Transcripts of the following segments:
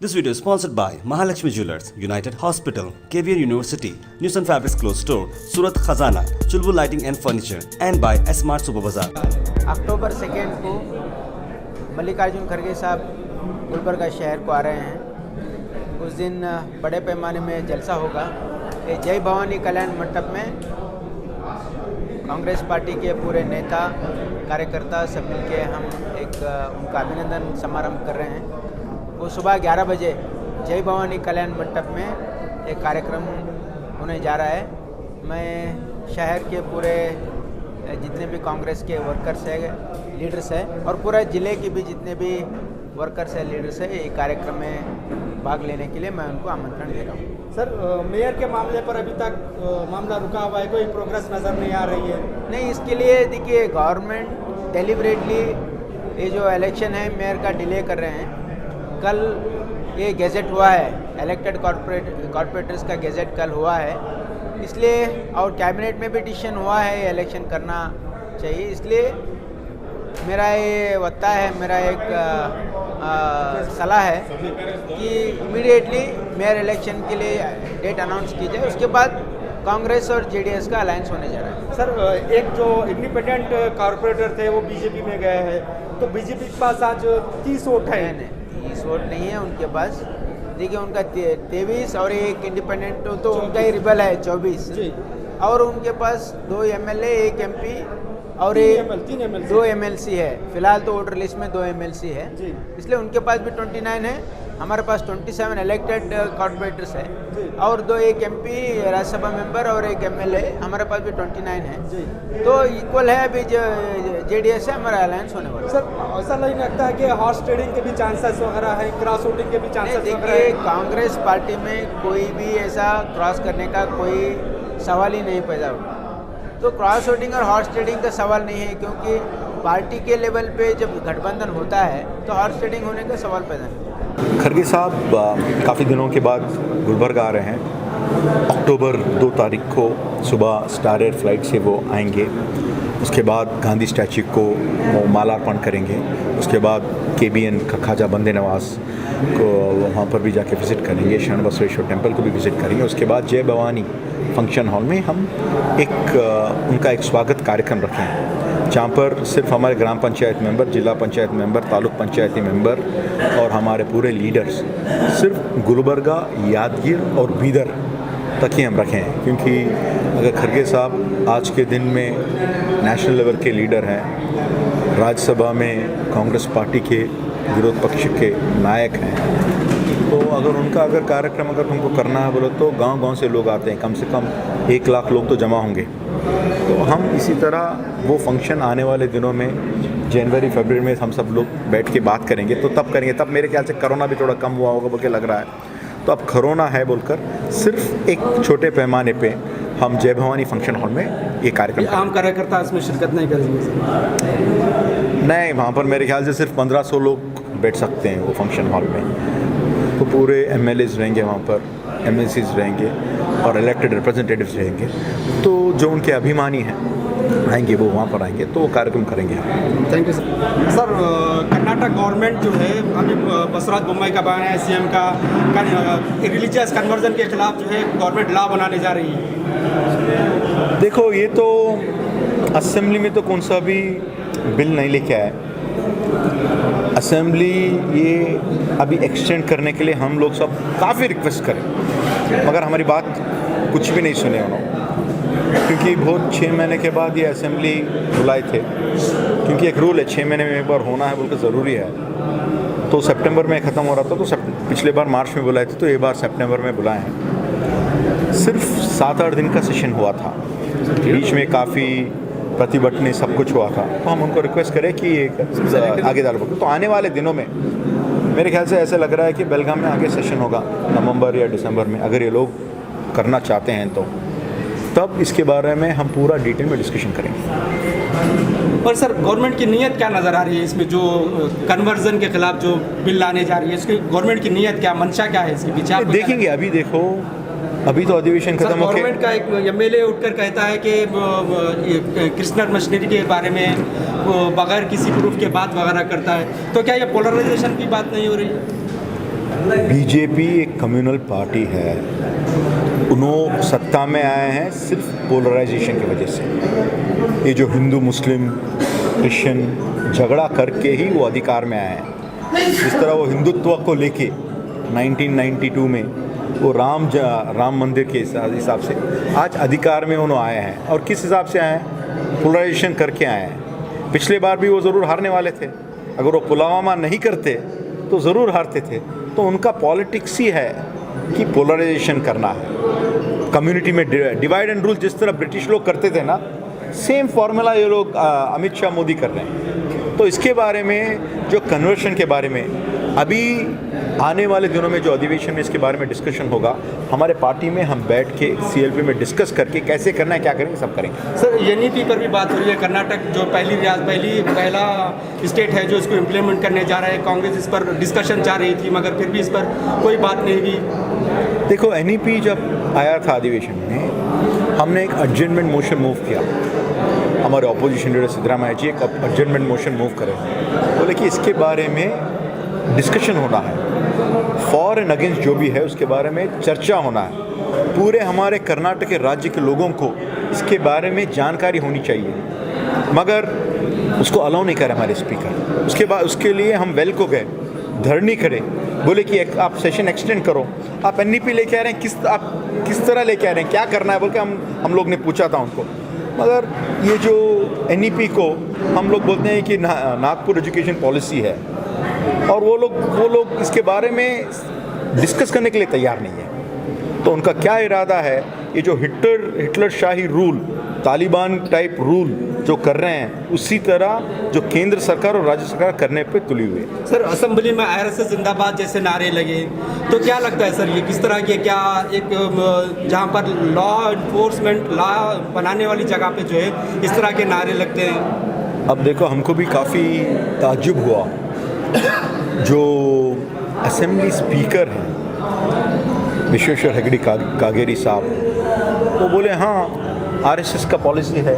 This video is sponsored by Mahalakshmi Jewelers, United Hospital, KVR University, News and Fabrics Clothes Store, Surat Khazana, Chulbul Lighting and Furniture, and by Smart Super Bazaar. अक्टूबर 2 को मल्लिकार्जुन खड़गे साहब गुलबर्गा शहर को आ रहे हैं। उस दिन बड़े पैमाने में जलसा होगा। ये जय भवानी कल्याण मंडप में कांग्रेस पार्टी के पूरे नेता कार्यकर्ता सब मिलके हम एक उनका अभिनंदन समारोह कर रहे हैं। वो सुबह 11 बजे जय भवानी कल्याण मंडप में एक कार्यक्रम होने जा रहा है। मैं शहर के पूरे जितने भी कांग्रेस के वर्कर्स हैं, लीडर्स हैं और पूरे ज़िले के भी जितने भी वर्कर्स हैं, लीडर्स हैं, ये कार्यक्रम में भाग लेने के लिए मैं उनको आमंत्रण दे रहा हूँ। सर, मेयर के मामले पर अभी तक मामला रुका हुआ है, कोई प्रोग्रेस नज़र नहीं आ रही है। नहीं, इसके लिए देखिए गवर्नमेंट डेलिबरेटली ये जो इलेक्शन है मेयर का डिले कर रहे हैं। कल ये गैजेट हुआ है, इलेक्टेड कॉर्पोरेटर्स का गैजेट कल हुआ है, इसलिए और कैबिनेट में भी डिसीजन हुआ है इलेक्शन करना चाहिए। इसलिए मेरा ये वत्ता है, मेरा एक सलाह है कि इमीडिएटली मेयर इलेक्शन के लिए डेट अनाउंस की जाए। उसके बाद कांग्रेस और जेडीएस का अलायंस होने जा रहा है। सर, एक जो इंडिपेंडेंट कॉर्पोरेटर थे वो बीजेपी में गए हैं, तो बीजेपी के पास आज 30 वोट है। 30 वोट नहीं है उनके पास। देखिए उनका 23 और एक इंडिपेंडेंट तो उनका ही रिबल है 24 और उनके पास 2 एमएलए, 1 एमपी और 2 एमएलसी है। फिलहाल तो वोटर लिस्ट में 2 एमएलसी है, इसलिए उनके पास भी 29 है। हमारे पास 27 इलेक्टेड कॉर्पोरेटर्स है और 1 एमपी राज्यसभा मेंबर और 1 एमएलए, हमारे पास भी 29 है। तो इक्वल है। अभी जेडीएस से हमारा अलायंस होने वाला है। सर, ऐसा नहीं लगता है कि हॉर्स ट्रेडिंग के भी चांसेस वगैरह है, क्रॉस वोटिंग के भी चांसेस वगैरह है? कांग्रेस पार्टी में कोई भी ऐसा क्रॉस करने का कोई सवाल ही नहीं पैदा हुआ। तो क्रॉस वोटिंग और हॉर्स ट्रेडिंग का सवाल नहीं है, क्योंकि पार्टी के लेवल पे जब गठबंधन होता है तो हॉर्स ट्रेडिंग होने का सवाल पैदा नहीं। खड़गे साहब काफ़ी दिनों के बाद गुलबर्गा आ रहे हैं। अक्टूबर 2 तारीख को सुबह स्टार एयर फ्लाइट से वो आएंगे। उसके बाद गांधी स्टैच्यू को वो मालार्पण करेंगे। उसके बाद केबीएन खाजा बंदे नवाज को वहाँ पर भी जाके विज़िट करेंगे। शरण बसवेश्वर टेम्पल को भी विज़िट करेंगे। उसके बाद जय भवानी फंक्शन हॉल में हम उनका एक स्वागत कार्यक्रम रखें, जहाँ पर सिर्फ हमारे ग्राम पंचायत मेंबर, जिला पंचायत मेंबर, तालुक पंचायती मेंबर और हमारे पूरे लीडर्स सिर्फ गुलबर्गा, यादगीर और बीदर तक ही हम रखें। क्योंकि अगर खड़गे साहब आज के दिन में नेशनल लेवल के लीडर हैं, राज्यसभा में कांग्रेस पार्टी के विरोध पक्ष के नायक हैं, तो अगर कार्यक्रम उनको करना है बोलो तो गांव-गांव से लोग आते हैं। कम से कम 1 लाख लोग तो जमा होंगे। तो हम इसी तरह वो फंक्शन आने वाले दिनों में जनवरी फरवरी में हम सब लोग बैठ के बात करेंगे। तो तब करेंगे, तब मेरे ख्याल से कोरोना भी थोड़ा कम हुआ होगा बोल के लग रहा है। तो अब कोरोना है बोलकर सिर्फ एक छोटे पैमाने पे हम जय भवानी फंक्शन हॉल में ये कार्यक्रम आम कार्यकर्ता इसमें शिरकत नहीं करेंगे? नहीं, वहाँ पर मेरे ख्याल से सिर्फ 1500 लोग बैठ सकते हैं वो फंक्शन हॉल में। तो पूरे एमएलएज रहेंगे वहाँ पर, एमएलसीज रहेंगे और इलेक्टेड रिप्रेजेंटेटिव्स रहेंगे। तो जो उनके अभिमानी हैं आएंगे, वो वहाँ पर आएंगे, तो वो कार्यक्रम करेंगे। Thank you sir. Sir, Karnataka government जो है अभी बसवराज बोम्मई का बयान है, सीएम का रिलीजियस कन्वर्जन के खिलाफ जो है गवर्नमेंट लॉ बनाने जा रही है। देखो, ये तो असेंबली में तो कौन सा भी बिल नहीं लेके आए। असेंबली ये अभी एक्सटेंड करने के लिए हम लोग सब काफ़ी रिक्वेस्ट करें, मगर हमारी बात कुछ भी नहीं सुने उन्होंने। क्योंकि बहुत 6 महीने के बाद ये असेंबली बुलाए थे, क्योंकि एक रूल है 6 महीने में एक बार होना है बोलकर ज़रूरी है। तो सितंबर में ख़त्म हो रहा था, तो पिछले बार मार्च में बुलाए थे, तो ये बार सितंबर में बुलाए हैं। सिर्फ 7-8 दिन का सेशन हुआ था, बीच में काफ़ी प्रतिभटने सब कुछ हुआ था। तो हम उनको रिक्वेस्ट करें कि ये आगे डालो। तो आने वाले दिनों में मेरे ख्याल से ऐसे लग रहा है कि बेलगाम में आगे सेशन होगा नवंबर या दिसंबर में, अगर ये लोग करना चाहते हैं तो तब इसके बारे में हम पूरा डिटेल में डिस्कशन करेंगे। और सर, गवर्नमेंट की नीयत क्या नज़र आ रही है इसमें, जो कन्वर्जन के खिलाफ जो बिल लाने जा रही है, इसकी गवर्नमेंट की नीयत क्या, मंशा क्या है इसके पीछे? देखेंगे। अभी देखो, अभी तो अधिवेशन खत्म हो गया। गवर्नमेंट का एक एमएलए उठकर कहता है कि कृष्णा मशीनरी के बारे में बगैर किसी प्रूफ के बात वगैरह करता है, तो क्या ये पोलराइजेशन की बात नहीं हो रही है? बीजेपी एक कम्युनल पार्टी है। उन्होंने सत्ता में आए हैं सिर्फ पोलराइजेशन की वजह से। ये जो हिंदू मुस्लिम क्रिश्चियन झगड़ा करके ही वो अधिकार में आए हैं। जिस तरह वो हिंदुत्व को लेके 1992 में वो राम मंदिर के हिसाब से आज अधिकार में उन्होंने आए हैं। और किस हिसाब से आए हैं? पोलराइजेशन करके आए हैं। पिछले बार भी वो ज़रूर हारने वाले थे। अगर वो पुलवामा नहीं करते तो ज़रूर हारते थे। तो उनका पॉलिटिक्स ही है कि पोलराइजेशन करना है, कम्युनिटी में डिवाइड एंड रूल। जिस तरह ब्रिटिश लोग करते थे ना, सेम फार्मूला ये लोग अमित शाह मोदी कर रहे हैं। तो इसके बारे में जो कन्वर्शन के बारे में अभी आने वाले दिनों में जो अधिवेशन में इसके बारे में डिस्कशन होगा, हमारे पार्टी में हम बैठ के CLP में डिस्कस करके कैसे करना है, क्या करेंगे, सब करेंगे। सर NEP पर भी बात हो रही है। कर्नाटक जो पहला स्टेट है जो इसको इम्प्लीमेंट करने जा रहा है, कांग्रेस इस पर डिस्कशन जा रही थी मगर फिर भी इस पर कोई बात नहीं हुई। देखो, NEP जब आया था अधिवेशन में, हमने एक एडजर्नमेंट मोशन मूव किया। हमारे ऑपोजिशन लीडर सिद्धरामैया जी एक एडजर्नमेंट मोशन मूव करें, बोले कि इसके बारे में डिस्कशन होना है, फॉर एंड अगेंस्ट जो भी है उसके बारे में चर्चा होना है। पूरे हमारे कर्नाटक के राज्य के लोगों को इसके बारे में जानकारी होनी चाहिए, मगर उसको अलाउ नहीं करे हमारे स्पीकर। उसके बाद उसके लिए हम वेल को गए, धरनी करे, बोले कि आप सेशन एक्सटेंड करो। आप NEP लेके आ रहे हैं, आप किस तरह लेके आ रहे हैं, क्या करना है बोल के हम लोग ने पूछा था उनको। मगर ये जो NEP को हम लोग बोलते हैं कि नागपुर एजुकेशन पॉलिसी है, और वो लोग इसके बारे में डिस्कस करने के लिए तैयार नहीं है। तो उनका क्या इरादा है, ये जो हिटलर शाही रूल, तालिबान टाइप रूल जो कर रहे हैं, उसी तरह जो केंद्र सरकार और राज्य सरकार करने पे तुली हुई है। सर असेंबली में RSS जिंदाबाद जैसे नारे लगे, तो क्या लगता है सर ये किस तरह के, क्या एक जहाँ पर लॉ इन्फोर्समेंट लॉ बनाने वाली जगह पे जो है इस तरह के नारे लगते हैं? अब देखो, हमको भी काफ़ी ताज्जुब हुआ। जो असेंबली स्पीकर हैं विश्वेश्वर हेगड़े कागेरी साहब, वो बोले हाँ RSS का पॉलिसी है,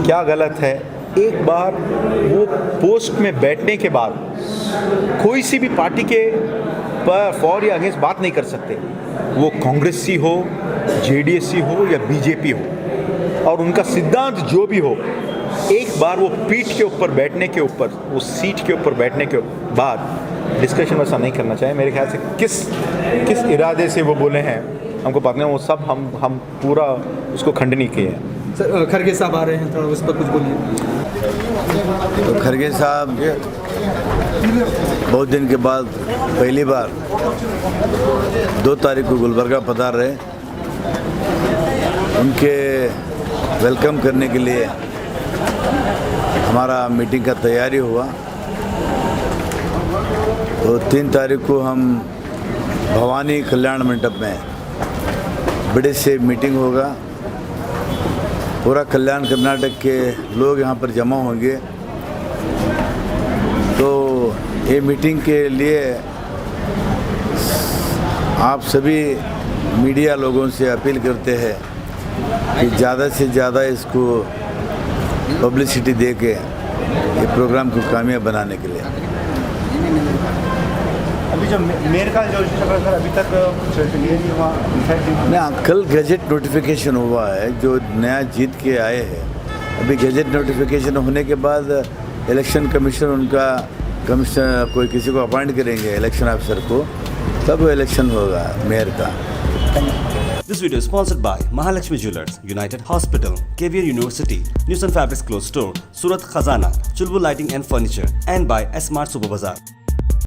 क्या गलत है। एक बार वो पोस्ट में बैठने के बाद कोई सी भी पार्टी के पर फॉर या अगेंस्ट बात नहीं कर सकते, वो कांग्रेसी हो, JDS हो या BJP हो, और उनका सिद्धांत जो भी हो, एक बार वो पीठ के ऊपर बैठने के ऊपर, वो सीट के ऊपर बैठने के बाद डिस्कशन वैसा नहीं करना चाहिए। मेरे ख्याल से किस इरादे से वो बोले हैं हमको पता नहीं, वो सब हम पूरा उसको खंडनी किए हैं। सर खरगे साहब आ रहे हैं, थोड़ा उस पर कुछ बोलिए। तो खरगे साहब बहुत दिन के बाद पहली बार 2 तारीख को गुलबर्गा पधार रहे। उनके वेलकम करने के लिए हमारा मीटिंग का तैयारी हुआ। तो 3 तारीख को हम भवानी कल्याण मंडप में बड़े से मीटिंग होगा। पूरा कल्याण कर्नाटक के लोग यहाँ पर जमा होंगे। तो ये मीटिंग के लिए आप सभी मीडिया लोगों से अपील करते हैं कि ज़्यादा से ज़्यादा इसको पब्लिसिटी दे के ये प्रोग्राम को कामयाब बनाने के लिए। अभी जो मेयर का जो सर अभी तक कुछ लिए नहीं हुआ। नहीं, कल गजट नोटिफिकेशन हुआ है, जो नया जीत के आए हैं। अभी गजट नोटिफिकेशन होने के बाद इलेक्शन कमीशन उनका कमीशन कोई किसी को अपॉइंट करेंगे इलेक्शन ऑफिसर को, तब इलेक्शन होगा मेयर का। This video is sponsored by Mahalakshmi Jewelers, United Hospital, KVR University, News and Fabrics Clothes Store, Surat Khazana, Chulbul Lighting and Furniture, and by S Mart Super Bazaar.